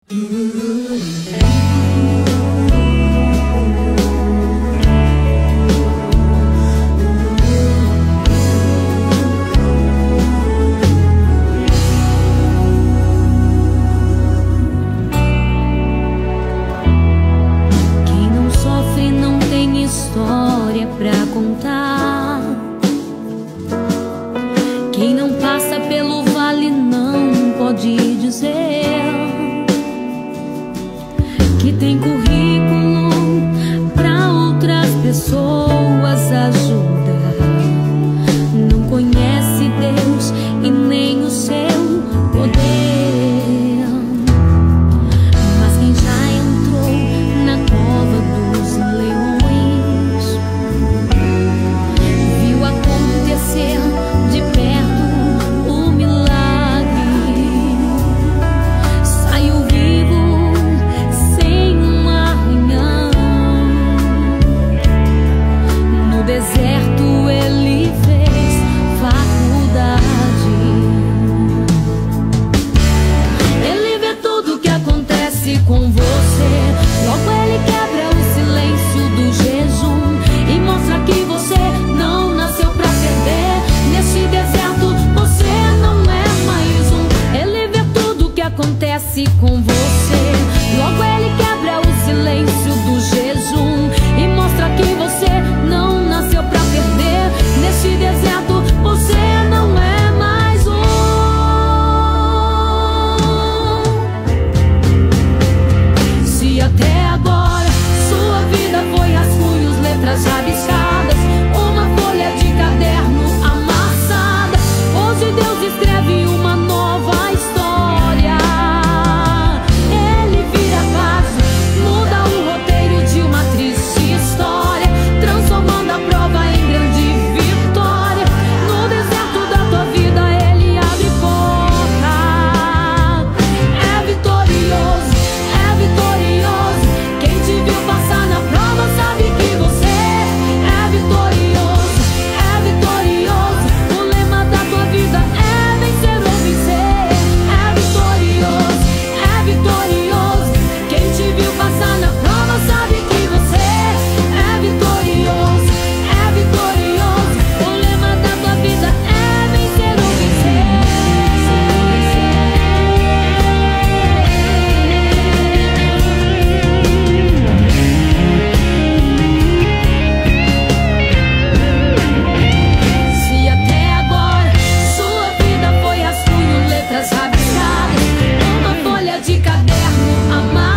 Quem não sofre não tem história pra contar. Quem não passa pelo vale não pode dizer que tem currículo pra outras pessoas ajudar. Não conhece Deus e nem o seu poder. Mas quem já entrou na cova dos leões viu acontecer de perto o milagre. Saiu vivo sem um arranhão. No deserto ele fez faculdade. Ele vê tudo que acontece com você. Logo ele quebra o silêncio do jejum e mostra que você não nasceu pra perder. Neste deserto você não é mais um. Ele vê tudo que acontece com você. Logo ele quebra o silêncio do jejum e mostra que você não nasceu pra perder. Neste deserto você não é mais um. Se até agora sua vida foi rascunhos, letras rabiscadas, uma folha de caderno amassada, hoje Deus escreve uma nova história. Ele vira a página, muda o roteiro de uma triste história, transformando a prova em grande vitória. No deserto da tua vida ele abre porta. É vitorioso, é vitorioso. Quem te viu passar na prova sabe que você é vitorioso, é vitorioso. O lema da tua vida é vencer ou vencer. É vitorioso, é vitorioso. Quem te viu passar na prova sabe que você é vitorioso, é vitorioso. O lema da tua vida é vencer ou vencer. Se até agora sua vida foi rascunho, letras rabiscadas, uma folha de caderno amarrada,